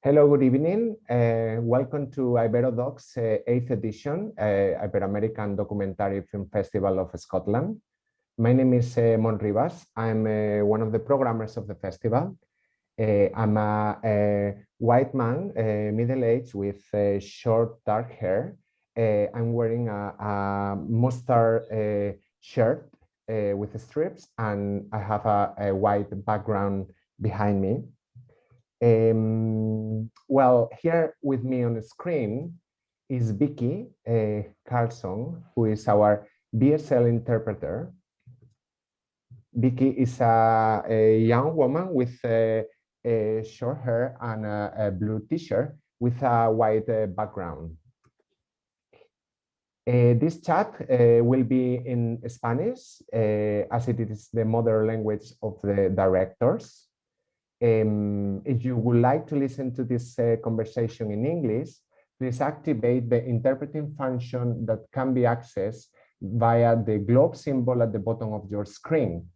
Hello, good evening. Welcome to IberoDocs 8th edition, Ibero-American Documentary Film Festival of Scotland. My name is Rivas. I'm one of the programmers of the festival. I'm a white man, middle-aged with short dark hair. I'm wearing a mustard shirt with strips, and I have a white background behind me. Well, here with me on the screen is Vickie Karlsson, who is our BSL interpreter. Vickie is a young woman with short hair and a blue t-shirt with a white background. This chat will be in Spanish, as it is the mother language of the directors. If you would like to listen to this conversation in English, please activate the interpreting function that can be accessed via the globe symbol at the bottom of your screen,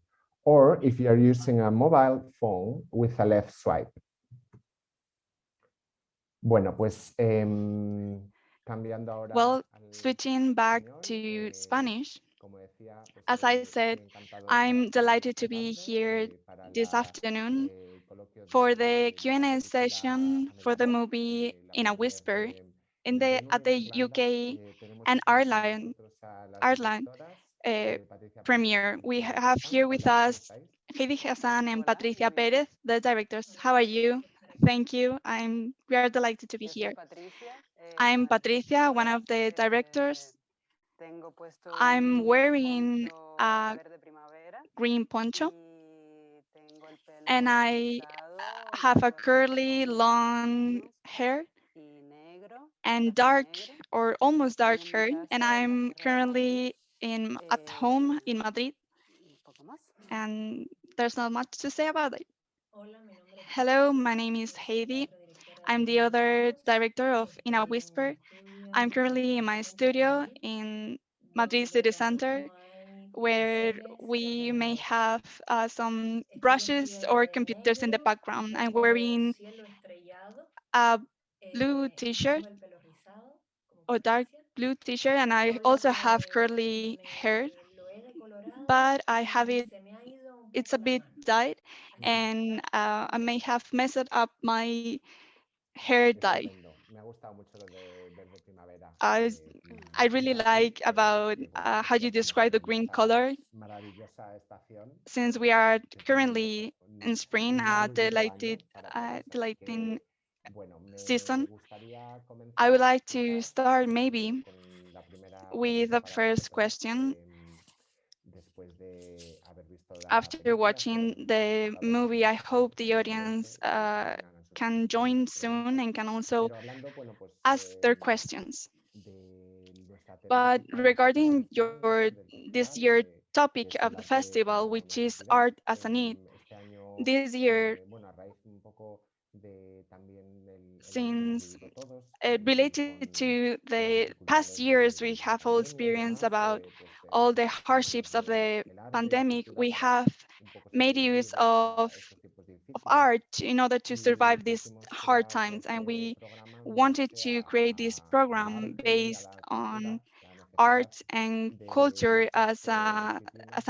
or if you are using a mobile phone with a left swipe. Bueno, pues cambiando ahora. Well, switching back to Spanish, as I said, I'm delighted to be here this afternoon for the Q&A session for the movie In a Whisper at the UK and Ireland premiere. We have here with us Heidi, Hassan, and Patricia Pérez, the directors. How are you? Thank you. We are delighted to be here. I'm Patricia, one of the directors. I'm wearing a green poncho, and I have a curly long hair and dark or almost dark hair, and I'm currently at home in Madrid, and there's not much to say about it. Hello, my name is Heidi. I'm the other director of In a Whisper. I'm currently in my studio in Madrid City Center, where we may have some brushes or computers in the background. I'm wearing a blue t-shirt or dark blue t-shirt, and I also have curly hair, but I have it's a bit dyed, and I may have messed up my hair dye. I, I really like about how you describe the green color, since we are currently in spring, delighting season. I would like to start maybe with the first question. After watching the movie, I hope the audience can join soon and can also ask their questions. But regarding this year topic of the festival, which is art as a need, this year, since related to the past years we have all experienced about all the hardships of the pandemic, we have made use of art in order to survive these hard times, and we wanted to create this program based on art and culture as a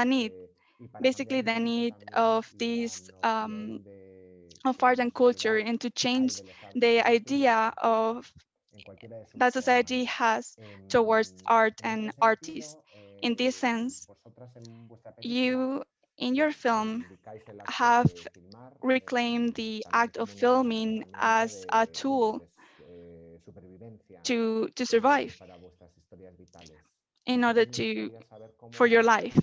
need, basically the need of this of art and culture, and to change the idea of that society has towards art and artists. In this sense, you in your film have reclaimed the act of filming as a tool to survive in order for your life.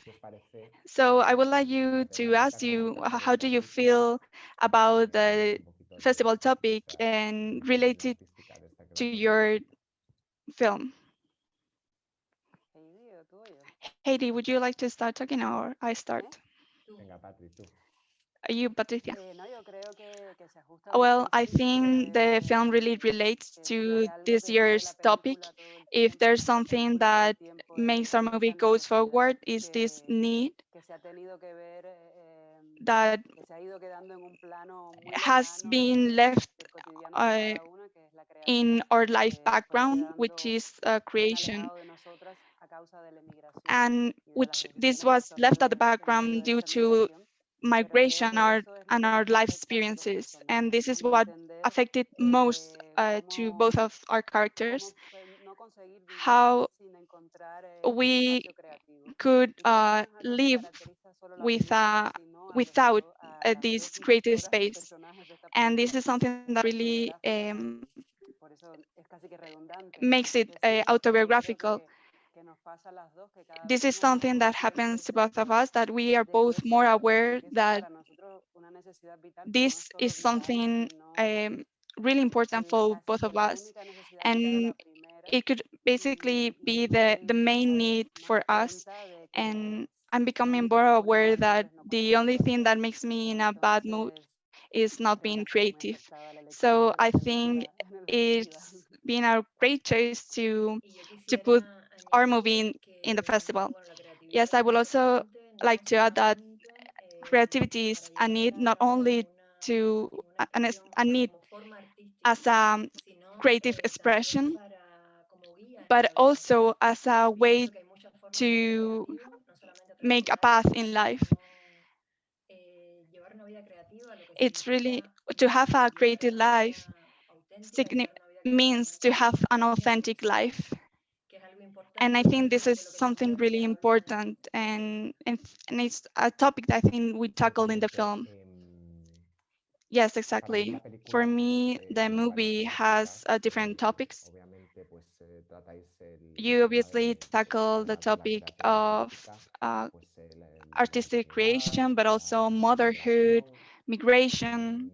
So I would like you to ask you, how do you feel about the festival topic and related to your film? Heidi, would you like to start talking, or I start? You, Patricia. Well, I think the film really relates to this year's topic. If there's something that makes our movie goes forward, is this need that has been left in our life background, which is creation, and which this was left at the background due to migration and our life experiences. And this is what affected most to both of our characters, how we could live with, without this creative space. And this is something that really makes it autobiographical. This is something that happens to both of us, that we are both more aware that this is something really important for both of us. And it could basically be the main need for us. And I'm becoming more aware that the only thing that makes me in a bad mood is not being creative. So I think it's been a great choice to put our movie in the festival. Yes, I would also like to add that creativity is a need, not only to a need as a creative expression, but also as a way to make a path in life. It's really to have a creative life means to have an authentic life. And I think this is something really important, and it's a topic that I think we tackled in the film. Yes, exactly. For me, the movie has different topics. You obviously tackle the topic of uh, artistic creation, but also motherhood, migration.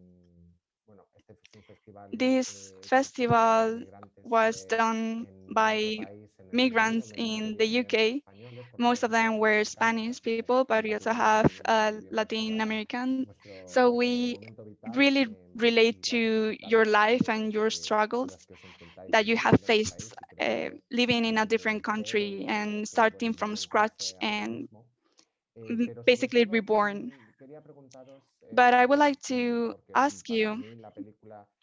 This festival was done by migrants in the UK. Most of them were Spanish people, but we also have Latin American. So we really relate to your life and your struggles that you have faced living in a different country and starting from scratch and basically reborn. But I would like to ask you,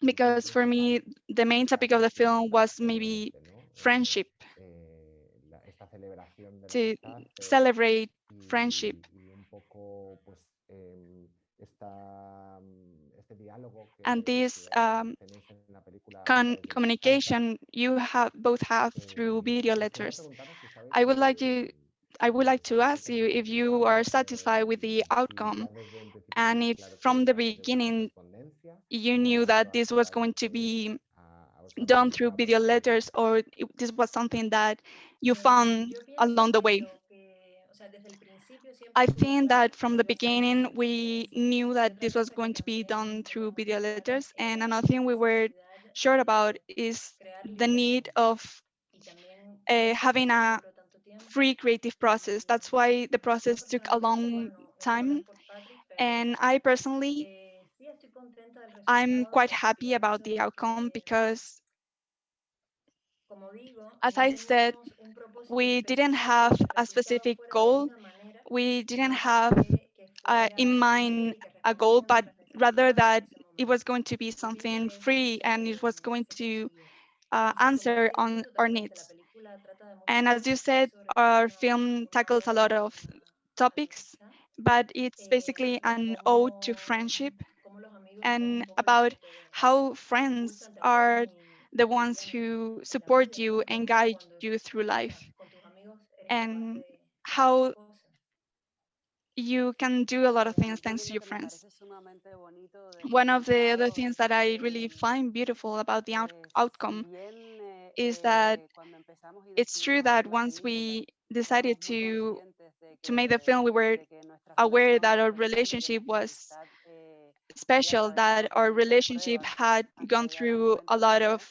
because for me, the main topic of the film was maybe friendship, to celebrate friendship. And this communication you have both have through video letters. I would like you, I would like to ask you if you are satisfied with the outcome, and if from the beginning you knew that this was going to be done through video letters, or this was something that you found along the way. I think that from the beginning we knew that this was going to be done through video letters, and another thing we were sure about is the need of having a free creative process. That's why the process took a long time. And I personally, I'm quite happy about the outcome because, as I said, we didn't have a specific goal. We didn't have in mind a goal, but rather that it was going to be something free and it was going to answer on our needs. And as you said, our film tackles a lot of topics, but it's basically an ode to friendship and about how friends are the ones who support you and guide you through life, and how you can do a lot of things thanks to your friends. One of the other things that I really find beautiful about the outcome is that it's true that once we decided to make the film, we were aware that our relationship was special, that our relationship had gone through a lot of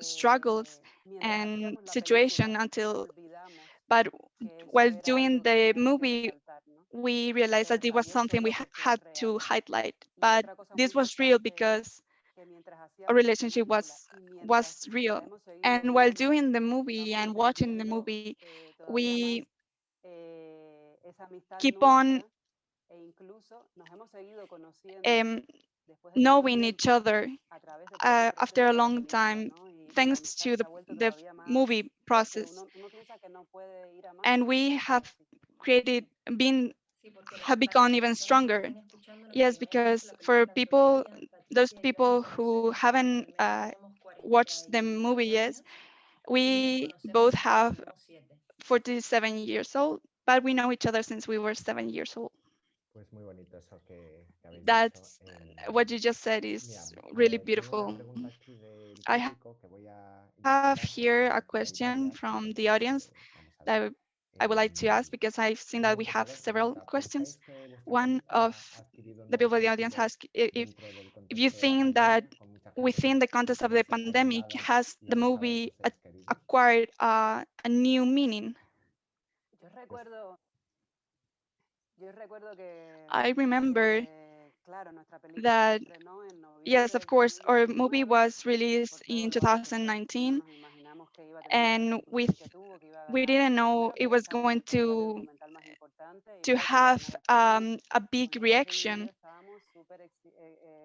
struggles and situation until, but while doing the movie, we realized that it was something we had to highlight. But this was real because our relationship was real. And while doing the movie and watching the movie, we keep on um, knowing each other after a long time, thanks to the movie process. And we have created, been, have become even stronger. Yes, because for people, those people who haven't watched the movie yet, we both have 47 years old, but we know each other since we were 7 years old. Pues muy bonito eso que habéis dicho. That's what you just said is Mira, really tengo una beautiful. pregunta aquí del I público que voy a have investigar here a porque hay question varias, from the audience entonces vamos a ver. that I would like to ask because I've seen that we Miguel have Gutiérrez several pregunta, questions. ¿pensáis que vuestra One of película ha adquirido the nuevo people in the audience sentido asked dentro del if you contexto de la think that pandemia, con mucha gente within the context of the sintiéndose pandemic aislada has y the alejada de movie sus seres queridos? acquired a new meaning. I remember that, yes, of course, our movie was released in 2019, and we didn't know it was going to have a big reaction.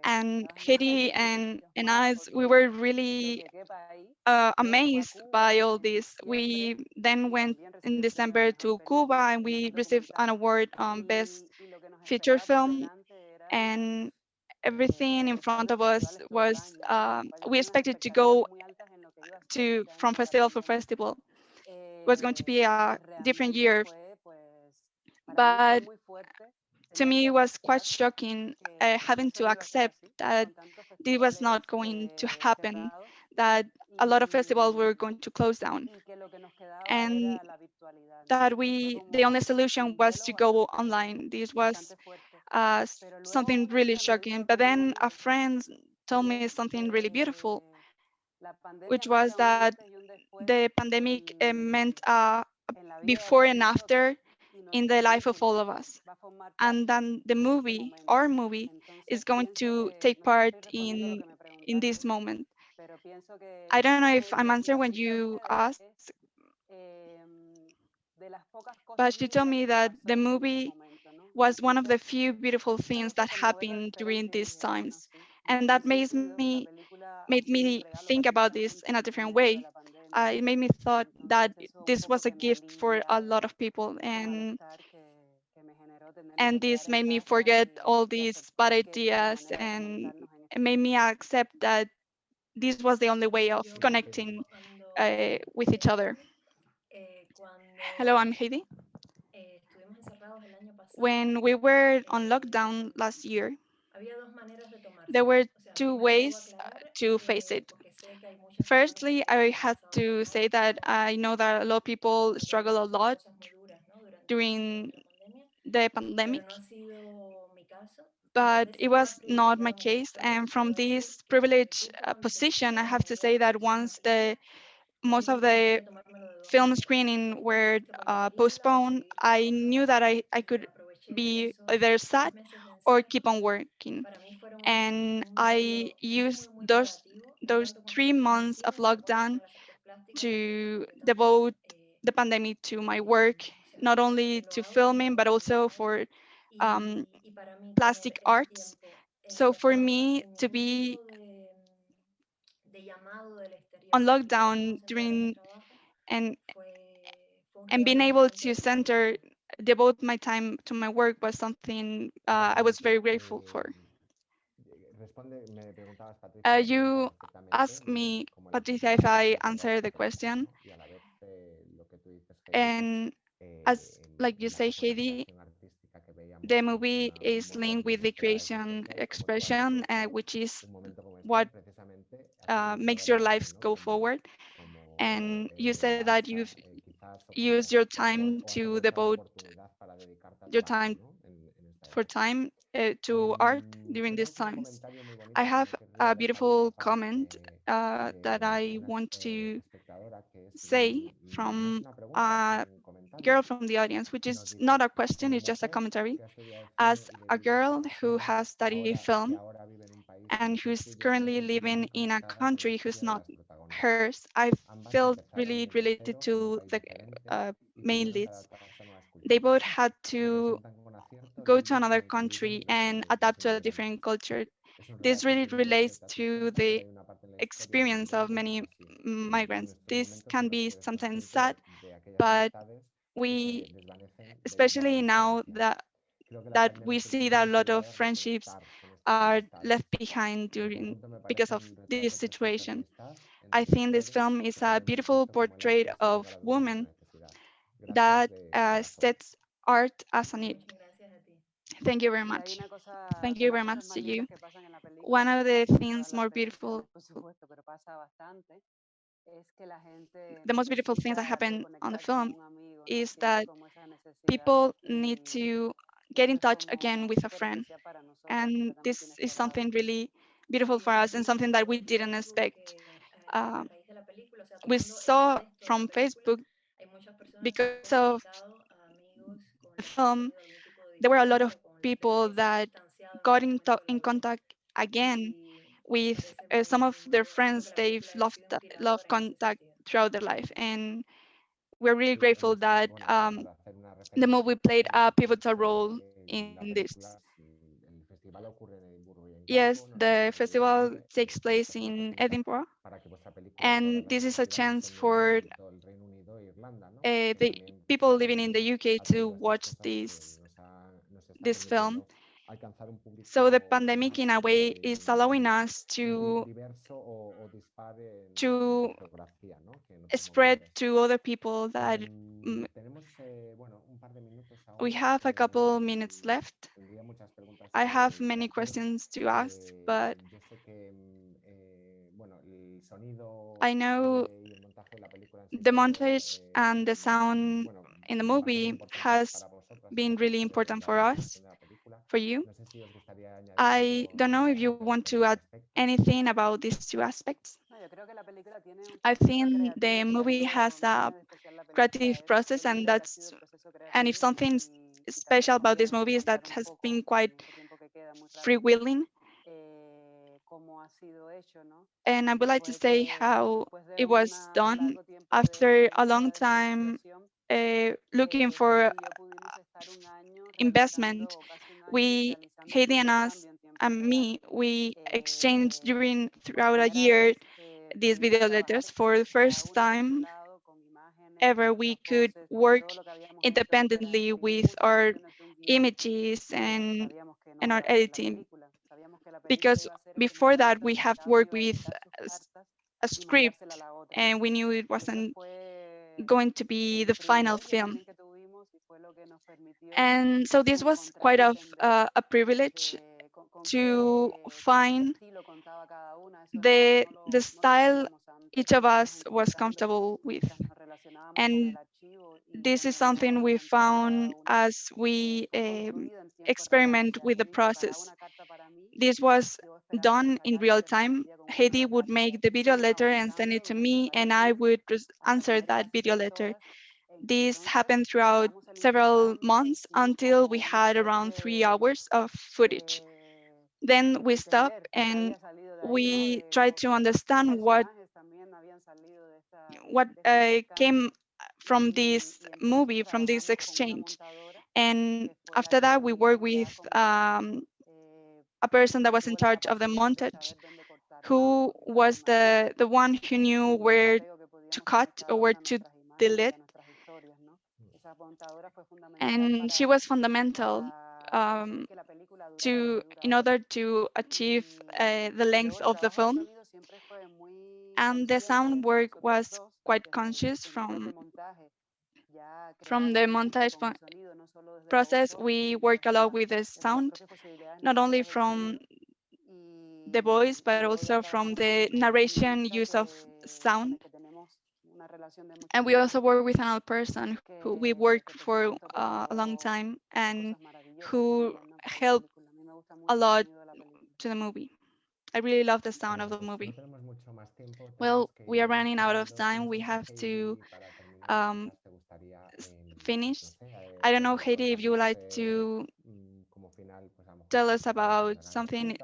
And Heidi and us, we were really amazed by all this. We then went in December to Cuba and we received an award on Best Feature Film. And everything in front of us was, we expected to go from festival for festival. It was going to be a different year. But to me, it was quite shocking having to accept that this was not going to happen, that a lot of festivals were going to close down, and that the only solution was to go online. This was something really shocking. But then a friend told me something really beautiful, which was that the pandemic meant before and after in the life of all of us. And then the movie, our movie, is going to take part in this moment. I don't know if I'm answering when you asked, but she told me that the movie was one of the few beautiful things that happened during these times. And that made me think about this in a different way. It made me thought that this was a gift for a lot of people, and this made me forget all these bad ideas, and it made me accept that this was the only way of connecting with each other. Hello, I'm Heidi. When we were on lockdown last year, there were two ways to face it. Firstly, I had to say that I know that a lot of people struggle a lot during the pandemic, but it was not my case. And from this privileged position, I have to say that once the most of the film screening were postponed, I knew that I could be either sad or keep on working. And I used those 3 months of lockdown to devote the pandemic to my work, not only to filming, but also for um, plastic arts. So for me to be on lockdown during and and being able to devote my time to my work was something I was very grateful for. Me preguntabas, Patricia, y me You perfectamente asked me, cómo la Patricia, película if ha I influenciado answered the vuestro trabajo, question. ¿no? Y a la vez lo que tú dices, Heidi, pues And as like you en la say, Heidi, representación artística que the veíamos pues, movie una, un is motor linked de with the búsqueda de creation satisfacción y como tú has expression, aprovechado which is un momento como este what precisamente a servirte de makes la your imagen, lives ¿no? go forward. Como And you said that balsa, you've quizás, used your time o to aprovechar la devote oportunidad para dedicarte al your trabajo, time ¿no? En esta for época. time to art during these Teníamos un times. comentario muy I bonito que have no querría a dejar de beautiful escapar comment that de I una want to espectadora que es, say no es from una pregunta, es a un comentario. girl from the audience, which Nos is not dice, a question, como it's just a mujer commentary. que ha estudiado cine As y a dedica su girl who pasión, has studied que film ahora vive en un país que and no es el who's suyo, se currently sentirá living muy in a conectada con la country who's historia de not las protagonistas. hers, I Ambas felt empezaron really desde related cero en un to país the diferente y main tuvieron que leads. adaptarse a nuevas They culturas. both had to Representan con acierto go to another country and adapt to a different culture. This really relates to the experience of many migrants. This can be sometimes sad, but we, especially now that we see that a lot of friendships are left behind because of this situation. I think this film is a beautiful portrait of women that sets art as a need. Thank you very much. Thank you very much to you. One of the things more beautiful, the most beautiful things that happen on the film is that people need to get in touch again with a friend. And this is something really beautiful for us and something that we didn't expect. Uh, we saw from Facebook, because of the film, there were a lot of people that got in contact again with some of their friends they've lost contact throughout their life. And we're really grateful that the movie played a pivotal role in this. Yes, the festival takes place in Edinburgh, and this is a chance for the people living in the UK to watch this film. So the pandemic, in a way, is allowing us to spread to other people that mm, we have a couple minutes left. I have many questions to ask, but I know the montage and the sound in the movie has been really important for us, for you. I don't know if you want to add anything about these two aspects. I think the movie has a creative process, and if something special about this movie is that has been quite freewheeling. And I would like to say how it was done after a long time looking for investment. We, Heidi and us and me, we exchanged throughout a year these video letters. For the first time ever, we could work independently with our images and our editing, because before that we have worked with a script and we knew it wasn't going to be the final film. And so this was quite a privilege to find the style each of us was comfortable with. And this is something we found as we experiment with the process. This was done in real time. Heidi would make the video letter and send it to me, and I would answer that video letter. This happened throughout several months until we had around 3 hours of footage. Then we stopped and we tried to understand what came from this movie, from this exchange. And after that, we worked with a person that was in charge of the montage, who was the one who knew where to cut or where to delete. And she was fundamental um, in order to achieve the length of the film. And the sound work was quite conscious from the process. We work a lot with the sound, not only from the voice, but also from the narration use of sound. And we also work with another person who we worked for a long time and who helped a lot to the movie. I really love the sound of the movie. Well, we are running out of time. We have to um, finish. I don't know, Heidi, if you would like to tell us about something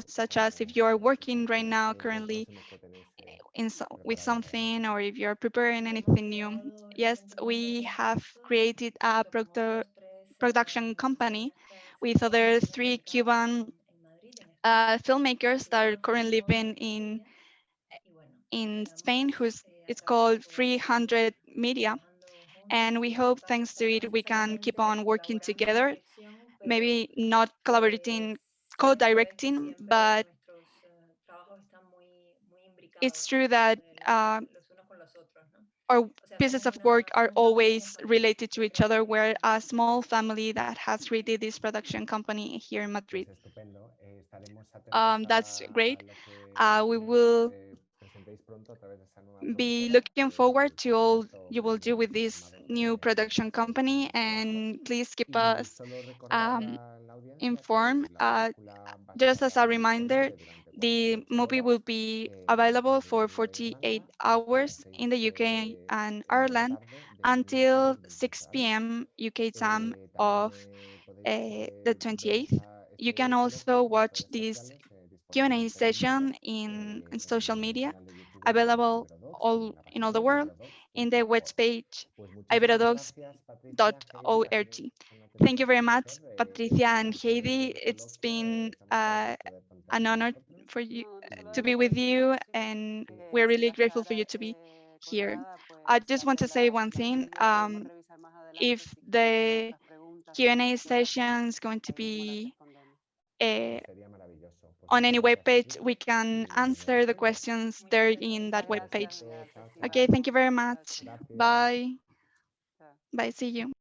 such as if you are working right now currently with something, or if you're preparing anything new. Yes, we have created a production company with other 3 Cuban filmmakers that are currently living in Spain, it's called 300 Media. And we hope, thanks to it, we can keep on working together, maybe not collaborating, co-directing, but it's true that our pieces of work are always related to each other. We're a small family that has created this production company here in Madrid. That's great. We will be looking forward to all you will do with this new production company, and please keep us informed. Just as a reminder, the movie will be available for 48 hours in the UK and Ireland until 6 p.m. UK time of the 28th. You can also watch this Q&A session in social media, available in all the world, in the webpage IberoDocs.org. Thank you very much, Patricia and Heidi. It's been an honor for you to be with you, and we're really grateful for you to be here. I just want to say one thing. If the Q&A session is going to be on any web page, we can answer the questions there in that web page. Okay, thank you very much. Bye. Bye, see you.